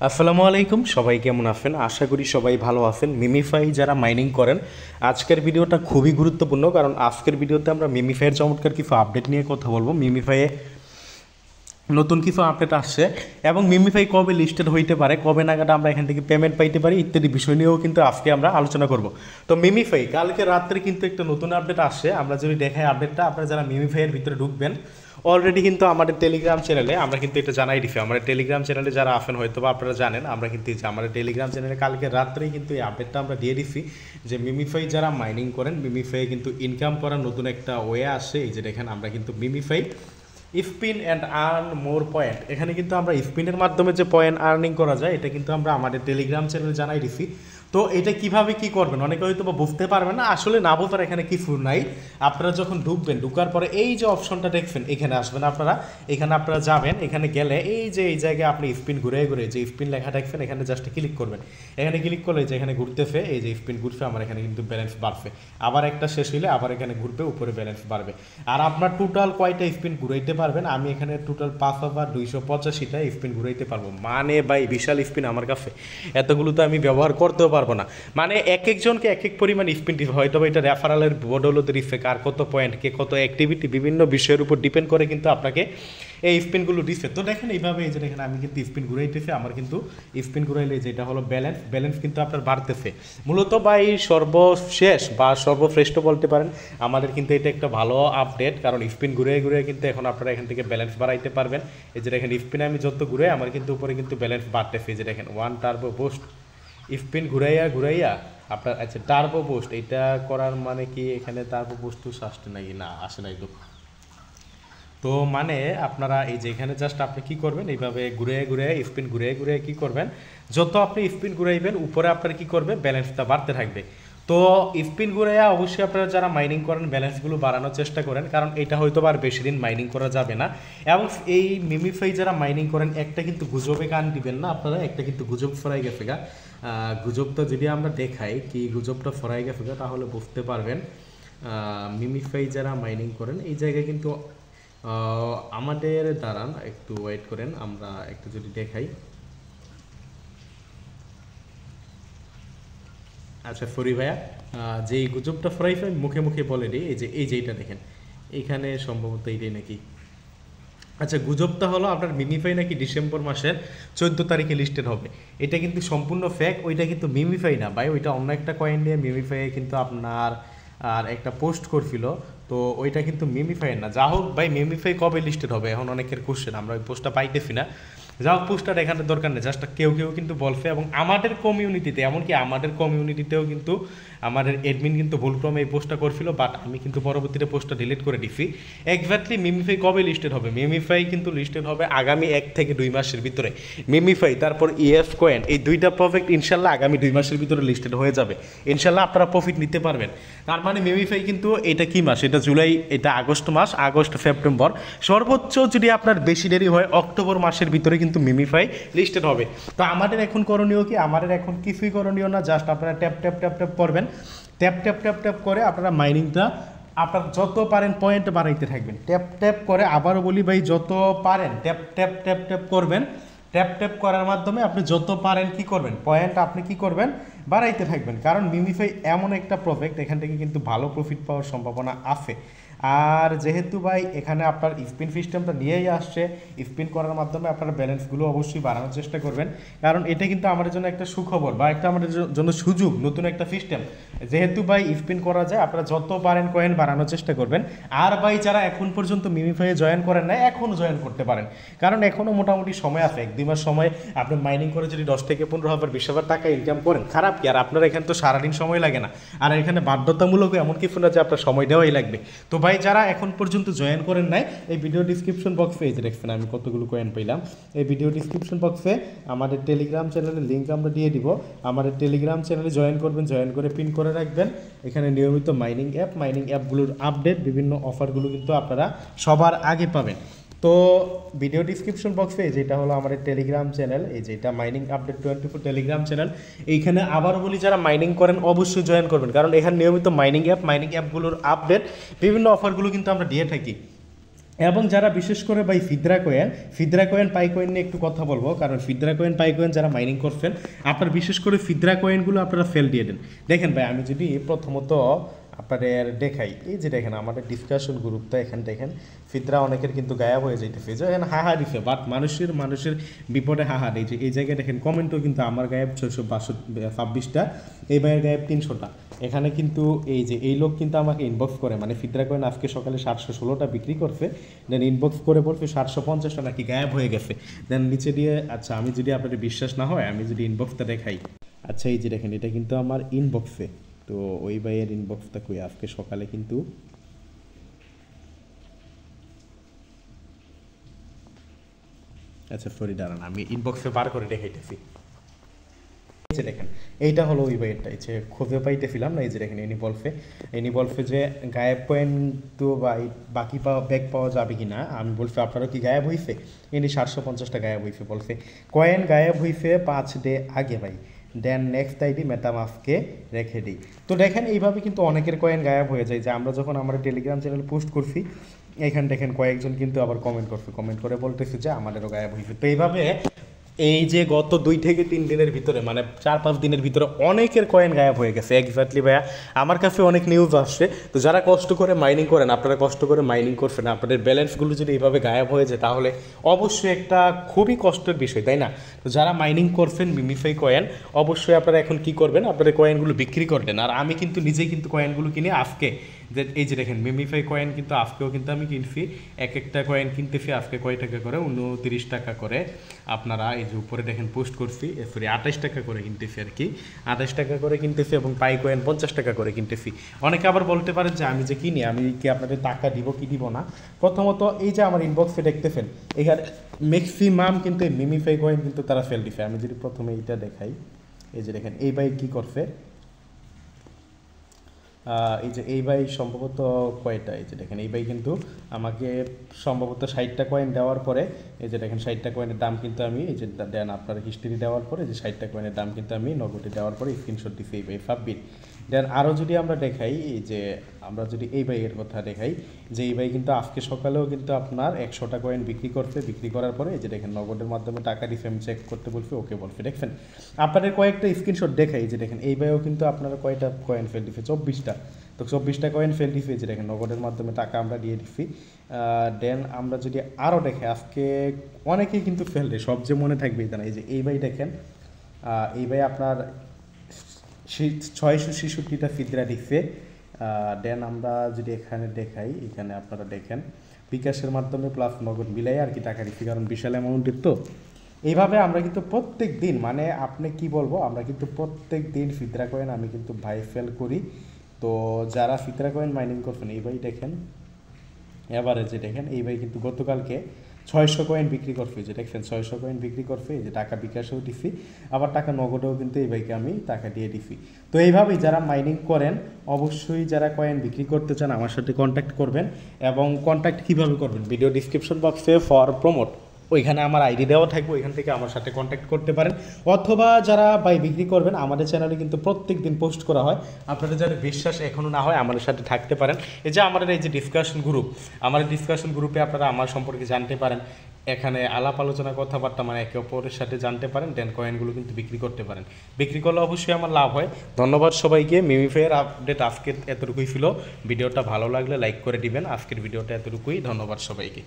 আসসালামু আলাইকুম, সবাই কেমন আছেন? আশা করি সবাই ভালো আছেন। মিমিফাই যারা মাইনিং করেন, আজকের ভিডিওটা খুবই গুরুত্বপূর্ণ, কারণ আজকের ভিডিওতে আমরা মিমিফাইয়ের চমৎকার কিছু আপডেট নিয়ে কথা বলবো। মিমিফাইয়ে নতুন কিছু আপডেট আসছে এবং মিমিফাই কবে লিস্টেড হইতে পারে, কবে নাগাদ আমরা এখান থেকে পেমেন্ট পাইতে পারি ইত্যাদি বিষয় নিয়েও কিন্তু আজকে আমরা আলোচনা করব। তো মিমিফাই কালকে রাত্রে কিন্তু একটা নতুন আপডেট আসছে। আমরা যদি দেখাই আপডেটটা, আপনারা যারা মিমিফাইয়ের ভিতরে ঢুকবেন অলরেডি কিন্তু আমাদের টেলিগ্রাম চ্যানেলে আমরা কিন্তু এটা জানাই দিছি। আমাদের টেলিগ্রাম চ্যানেলে যারা আছেন হয়তো বা আপনারা জানেন, আমরা কিন্তু আমাদের টেলিগ্রাম চ্যানেলে কালকে রাত্রেই কিন্তু এই আপডেটটা আমরা দিয়ে দিছি যে মিমিফাই যারা মাইনিং করেন, মিমিফাই কিন্তু ইনকাম করার নতুন একটা ওয়ে আসছে। এই যে দেখেন, আমরা কিন্তু MemeFi spin and earn more point, এখানে কিন্তু আমরা স্পিনের মাধ্যমে যে পয়েন্ট আর্নিং করা যায় এটা কিন্তু আমরা আমাদের টেলিগ্রাম চ্যানেলে জানাই দিছি। তো এটা কিভাবে কি করবেন অনেকে হয়তো বা বুঝতে পারবেন না, আসলে না বোঝার এখানে কিছু নাই। আপনারা যখন ঢুকবেন, ঢুকার পরে এই যে অপশনটা দেখবেন এখানে আসবেন আপনারা, এখানে আপনারা যাবেন, এখানে গেলে এই যে এই জায়গায় আপনি স্পিন ঘুরে ঘুরে যে স্পিন লেখা দেখবেন এখানে জাস্ট ক্লিক করবেন। এখানে ক্লিক করলে যে এখানে ঘুরতেছে, এই যে স্পিন ঘুরছে, আমার এখানে কিন্তু ব্যালেন্স বাড়বে। আবার একটা শেষ হইলে আবার এখানে ঘুরবে, উপরে ব্যালেন্স বাড়বে। আর আপনার টোটাল কয়টা স্পিন ঘুরাইতে পারবেন, আমি এখানে টোটাল 5285টা স্পিন ঘুরাইতে পারবো। মানে ভাই বিশাল স্পিন আমার কাছে, এতগুলো তো আমি ব্যবহার করতেও পারবো না। মানে এক একজনকে এক এক পরিমাণ স্পিন দিবে, হয়তো এটা রেফারেলের বদৌলতে দিচ্ছে, কার কত পয়েন্ট, কে কত অ্যাক্টিভিটি, বিভিন্ন বিষয়ের উপর ডিপেন্ড করে কিন্তু আপনাকে এই স্পিনগুলো দিচ্ছে। তো দেখেন এইভাবে, এই যে দেখেন আমি কিন্তু স্পিন ঘুরাইতেছি, আমার কিন্তু স্পিন ঘুরাইলে যেটা হলো ব্যালেন্স, ব্যালেন্স কিন্তু আপনার বাড়তেছে। মূলত ভাই সর্বশেষ বা সর্বশ্রেষ্ঠ বলতে পারেন, আমাদের কিন্তু এটা একটা ভালো আপডেট, কারণ স্পিন ঘুরে ঘুরে কিন্তু এখন আপনারা এখান থেকে ব্যালেন্স বাড়াইতে পারবেন। এই যে দেখেন স্পিন আমি যত ঘুরে আমার কিন্তু উপরে কিন্তু ব্যালেন্স বাড়তেছে। এই যে দেখেন ওয়ান টার্বো বুস্ট, স্পিন ঘুরাইয়া ঘুরাইয়া আপনার, আচ্ছা টার্বো বুস্ট এটা করার মানে কি, এখানে টার্বো বুস্ট তো আসছে নাকি না, আসে নাই তো। তো মানে আপনারা এই যে এখানে জাস্ট আপনি কি করবেন, এইভাবে ঘুরে ঘুরে স্পিন ঘুরে ঘুরে কি করবেন, যত আপনি স্পিন ঘুরাইবেন উপরে আপনার কি করবে, ব্যালেন্সটা বাড়তে থাকবে। তো স্পিন ঘুরাইয়া অবশ্যই আপনারা যারা মাইনিং করেন ব্যালেন্সগুলো বাড়ানোর চেষ্টা করেন, কারণ এটা হয়তো আর বেশি দিন মাইনিং করা যাবে না। এবং এই মিমিফাই যারা মাইনিং করেন একটা কিন্তু গুজবে কান দিবেন না আপনারা, একটা কিন্তু গুজব ফরাই গেছে গা। গুজবটা যদি আমরা দেখাই কি গুজবটা ফরাই গেছে গা, তাহলে বুঝতে পারবেন। মিমিফাই যারা মাইনিং করেন এই জায়গায় কিন্তু আমাদের দাঁড়ান একটু ওয়েট করেন, আমরা একটু যদি দেখাই। আচ্ছা ফরি ভাইয়া, যে এই গুজবটা ফরাইছে আমি মুখে মুখে বলে দিই, এই যে এইটা দেখেন, এইখানে সম্ভবত এইটাই নাকি। আচ্ছা গুজবটা হলো আপনার মিমিফাই নাকি ডিসেম্বর মাসের 14 তারিখে লিস্টেড হবে। এটা কিন্তু সম্পূর্ণ ফেক, ওইটা কিন্তু মিমিফাই না ভাই, ওইটা অন্য একটা কয়েন নিয়ে মিমিফাই কিন্তু আপনার আর একটা পোস্ট করছিল, তো ওইটা কিন্তু মিমিফাইয়ের না। যা হোক ভাই, মিমিফাই কবে লিস্টেড হবে এখন অনেকের কোশ্চেন, আমরা ওই পোস্টটা পাইতেছি না। যা হোক পোস্টটা দেখানোর দরকার নেই, জাস্ট কেউ কেউ কিন্তু বলছে, এবং আমাদের কমিউনিটিতে, এমনকি আমাদের কমিউনিটিতেও কিন্তু আমাদের অ্যাডমিন কিন্তু ভুলক্রমে এই পোস্টটা করছিল, বাট আমি কিন্তু পরবর্তীতে পোস্টটা ডিলিট করে দিছি। এক্স্যাক্টলি মিমিফাই কবে লিস্টেড হবে, মিমিফাই কিন্তু লিস্টেড হবে আগামী 1 থেকে 2 মাসের ভিতরে। মিমিফাই তারপর ইএফ কয়েন, এই দুইটা প্রজেক্ট ইনশাল্লাহ আগামী 2 মাসের ভিতরে লিস্টেড হয়ে যাবে। ইনশাল্লাহ আপনারা প্রফিট নিতে পারবেন। তার মানে মিমিফাই কিন্তু এটা কি মাস, এটা জুলাই, এটা আগস্ট মাস, আগস্ট সেপ্টেম্বর, সর্বোচ্চ যদি আপনার বেশি দেরি হয় অক্টোবর মাসের ভিতরে কিন্তু মিমিফাই লিস্টেড হবে। তো আমাদের এখন করণীয় কি, আমাদের এখন কিছুই করণীয় না, জাস্ট আপনারা ট্যাপ ট্যাপ ট্যাপ ট্যাপ করবেন, ট্যাপ ট্যাপ ট্যাপ ট্যাপ করে আপনারা মাইনিংটা আপনার যত পারেন পয়েন্ট বাড়াইতে থাকবেন। ট্যাপ ট্যাপ করে, আবারও বলি ভাই, যত পারেন ট্যাপ ট্যাপ ট্যাপ ট্যাপ করবেন। ট্যাপ ট্যাপ করার মাধ্যমে আপনি যত পারেন কি করবেন, পয়েন্ট আপনি কি করবেন, বাড়াইতে থাকবেন। কারণ মিমিফাই এমন একটা প্রজেক্ট, এখান থেকে কিন্তু ভালো প্রফিট পাওয়ার সম্ভাবনা আছে। আর যেহেতু ভাই এখানে আপনার স্পিন সিস্টেমটা নিয়েই আসছে, স্পিন করার মাধ্যমে আপনার ব্যালেন্সগুলো অবশ্যই বাড়ানোর চেষ্টা করবেন, কারণ এটা কিন্তু আমাদের জন্য একটা সুখবর বা একটা আমাদের জন্য সুযোগ, নতুন একটা সিস্টেম। যেহেতু ভাই স্পিন করা যায়, আপনারা যত পারেন কয়েন বাড়ানোর চেষ্টা করবেন। আর ভাই যারা এখন পর্যন্ত মিমিফাইয়ে জয়েন করেন না, এখনও জয়েন করতে পারেন, কারণ এখনও মোটামুটি সময় আছে, 1-2 মাস সময়। আপনি মাইনিং করে যদি 10 থেকে 15,000 20,000 টাকা ইনকাম করেন, খারাপ কি? আর আপনার এখানে তো সারাদিন সময় লাগে না, আর এখানে বাধ্যতামূলক এমন কিছু না যে আপনার সময় দেওয়াই লাগবে। তো ভাই যারা এখন পর্যন্ত জয়েন করেন নাই, এই ভিডিও ডিসক্রিপশন বক্সে এই যে দেখছেন আমি কতগুলো কয়েন পাইলাম, এই ভিডিও ডিসক্রিপশন বক্সে আমাদের টেলিগ্রাম চ্যানেলের লিঙ্ক আমরা দিয়ে দিব। আমাদের টেলিগ্রাম চ্যানেলে জয়েন করবেন, জয়েন করে পিন করে রাখবেন। এখানে নিয়মিত মাইনিং অ্যাপগুলোর আপডেট, বিভিন্ন অফারগুলো কিন্তু আপনারা সবার আগে পাবেন। তো ভিডিও ডিসক্রিপশন বক্সে যেটা হলো আমাদের টেলিগ্রাম চ্যানেল, এই যেটা মাইনিং আপডেট 24 টেলিগ্রাম চ্যানেল, এইখানে আবারও বলি যারা মাইনিং করেন অবশ্যই জয়েন করবেন, কারণ এখানে নিয়মিত মাইনিং অ্যাপগুলোর আপডেট, বিভিন্ন অফারগুলো কিন্তু আমরা দিয়ে থাকি। এবং যারা বিশেষ করে ভাই ফিদরা কয়েন পাই কয়েন নিয়ে একটু কথা বলবো, কারণ ফিদরা কয়েন পাই কয়েন যারা মাইনিং করছেন আপনার বিশেষ করে ফিদরা কয়েনগুলো আপনারা ফেল দিয়ে দেন। দেখেন ভাই আমি যদি প্রথমত আপনাদের দেখাই, এই যে দেখেন আমাদের ডিসকাশন গ্রুপটা এখানে দেখেন ফিদরা অনেকের কিন্তু গায়েব হয়ে যাইতেছে, যে এখানে হাহা দিছে, বাট মানুষের বিপদে হাহা এই যে এই জায়গায় দেখেন কমেন্টও কিন্তু আমার গায়েব 626টা, এই ভাইয়ের গায়েব 300টা। এখানে কিন্তু এই যে এই লোক কিন্তু আমাকে ইনবক্স করে, মানে ফিদরা কয়েন আজকে সকালে 716টা বিক্রি করছে, দেন ইনবক্স করে বলছে 750টা নাকি গায়েব হয়ে গেছে। দেন নিচে দিয়ে, আচ্ছা আমি যদি আপনাদের বিশ্বাস না হয় আমি যদি ইনবক্সটা দেখাই, আচ্ছা এই যে দেখেন এটা কিন্তু আমার ইনবক্সে, তো ওই ভাইয়ের ইনবক্সটা কই আজকে সকালে কিন্তু আচ্ছা সরি দাঁড়ান আমি ইনবক্সে বার করে দেখাইতেছি। এই যে দেখেন এইটা হলো ওই ভাইয়েরটা, এই যে খুঁজে পাইতেছিলাম না, এই যে দেখেন এনি বলছে যে গায়েব কয়েন তো বাকি ব্যাগ পাওয়া যাবে কি না, আমি বলছি আপনারও কি গায়েব হয়েছে, এনি 750টা গায়েব হয়েছে, বলছে কয়েন গায়েব হয়েছে 5 ডে আগে ভাই, দেন নেক্সট আইডি মেটামাস্কে রেখে দিই। তো দেখেন এইভাবে কিন্তু অনেকের কয়েন গায়েব হয়ে যায়, যে আমরা যখন আমরা টেলিগ্রাম চ্যানেল পোস্ট করছি এখানে দেখেন কয়েকজন কিন্তু আবার কমেন্ট করে বলতেছে যে আমাদেরও গায়েব হয়েছে। তো এইভাবে এই যে গত 2 থেকে 3 দিনের ভিতরে মানে 4-5 দিনের ভিতরে অনেকের কয়েন গায়েব হয়ে গেছে এক্স্যাক্টলি ভাইয়া, আমার কাছে অনেক নিউজ আসছে। তো যারা কষ্ট করে মাইনিং করেন, আপনারা কষ্ট করে মাইনিং করছেন, আপনাদের ব্যালেন্সগুলো যদি এইভাবে গায়েব হয়ে যায় তাহলে অবশ্যই একটা খুবই কষ্টের বিষয়, তাই না? তো যারা মাইনিং করছেন মিমিফাই কয়েন, অবশ্যই আপনারা এখন কি করবেন, আপনাদের কয়েনগুলো বিক্রি করবেন। আর আমি কিন্তু নিজেই কিন্তু কয়েনগুলো কিনে আজকে যে এই যে দেখেন মিমিফাই কয়েন কিন্তু আজকেও কিন্তু আমি কিনছি, এক একটা কয়েন কিনতেছি আজকে কয় টাকা করে, 29 টাকা করে। আপনারা এই যে উপরে দেখেন পোস্ট করছি, সরি 28 টাকা করে কিনতেছি আর কি, 28 টাকা করে কিনতেছি, এবং পাই কয়েন 50 টাকা করে কিনতেছি। অনেকে আবার বলতে পারেন যে আমি যে কিনি আমি কি আপনাদের টাকা দিব কি দিব না। প্রথমত এই যে আমার ইনবক্সে দেখতেছেন এখানে ম্যাক্সিমাম কিন্তু এই মিমিফাই কয়েন কিন্তু তারা ফেল দিছে। আমি যদি প্রথমে এইটা দেখাই, এই যে দেখেন এই ভাই কী করছে, এই যে এই ভাই সম্ভবত কয়টা, এই যে দেখেন এই ভাই কিন্তু আমাকে সম্ভবত 60টা কয়েন দেওয়ার পরে, এই যে দেখেন 60টা কয়েনের দাম কিন্তু আমি এই যে দেন আপনার হিস্ট্রি দেওয়ার পরে যে 60টা কয়েনের দাম কিন্তু আমি নগদে দেওয়ার পরে স্ক্রিনশট দিচ্ছি এই ভাই সাব্বির। দেন আরও যদি আমরা দেখাই, এই যে আমরা যদি এই ভাইয়ের কথা দেখাই, যে এই ভাই কিন্তু আজকে সকালেও কিন্তু আপনার 100টা কয়েন বিক্রি করছে, বিক্রি করার পরে এই যে দেখেন নগদের মাধ্যমে টাকা দিচ্ছে, আমি চেক করতে বলছি, ওকে বলছে। দেখছেন আপনাদের কয়েকটা স্ক্রিনশট দেখাই, যে দেখেন এই ভাইও কিন্তু আপনারা কয়টা কয়েন ফেল দিচ্ছে, 24টা। তো 24টা কয়েন ফেল দিচ্ছে, যে দেখেন নগদের মাধ্যমে টাকা আমরা দিয়ে দিচ্ছি। দেন আমরা যদি আরও দেখি আজকে অনেকেই কিন্তু ফেল দেয়, সব যে মনে থাকবে এটা না। এই যে এই ভাই দেখেন, এই ভাই আপনার 666টা ফিদরা দিচ্ছে। দেন আমরা যদি এখানে দেখাই, এখানে আপনারা দেখেন বিকাশের মাধ্যমে প্লাস নগদ মিলাই আর কি টাকা দিচ্ছি, কারণ বিশাল অ্যামাউন্টের তো। এইভাবে আমরা কিন্তু প্রত্যেক দিন, মানে আপনি কি বলবো, আমরা কিন্তু প্রত্যেক দিন ফিদরা কয়েন আমি কিন্তু ভাই ফেল করি। তো যারা ফিদরা কয়েন মাইনিং করছেন এই ভাই দেখেন এভারেজে দেখেন এই ভাই কিন্তু গতকালকে 600 কয়েন বিক্রি করছে, যে দেখছেন 600 কয়েন বিক্রি করছে, এই যে টাকা বিকাশেও দিছি, আবার টাকা নগদেও কিন্তু এই ভাইকে আমি টাকা দিয়ে দিছি। তো এইভাবেই যারা মাইনিং করেন অবশ্যই যারা কয়েন বিক্রি করতে চান আমার সাথে কন্ট্যাক্ট করবেন। এবং কন্ট্যাক্ট কীভাবে করবেন, ভিডিও ডিসক্রিপশন বক্সে ফর প্রমোট ওইখানে আমার আইডি দেওয়া থাকবে, ওইখান থেকে আমার সাথে কন্ট্যাক্ট করতে পারেন। অথবা যারা বাই বিক্রি করবেন আমাদের চ্যানেলে কিন্তু প্রত্যেক দিন পোস্ট করা হয়, আপনাদের যাদের বিশ্বাস এখনও না হয় আমাদের সাথে থাকতে পারেন। এই যে আমাদের এই যে ডিসকাশন গ্রুপ, আমাদের ডিসকাশন গ্রুপে আপনারা আমার সম্পর্কে জানতে পারেন, এখানে আলাপ আলোচনা কথাবার্তা মানে একে অপরের সাথে জানতে পারেন, দেন কয়েনগুলো কিন্তু বিক্রি করতে পারেন। বিক্রি করলে অবশ্যই আমার লাভ হয়। ধন্যবাদ সবাইকে। মিমিফাইয়ের আপডেট আজকে এতটুকুই ছিল। ভিডিওটা ভালো লাগলে লাইক করে দিবেন। আজকের ভিডিওটা এতটুকুই, ধন্যবাদ সবাইকে।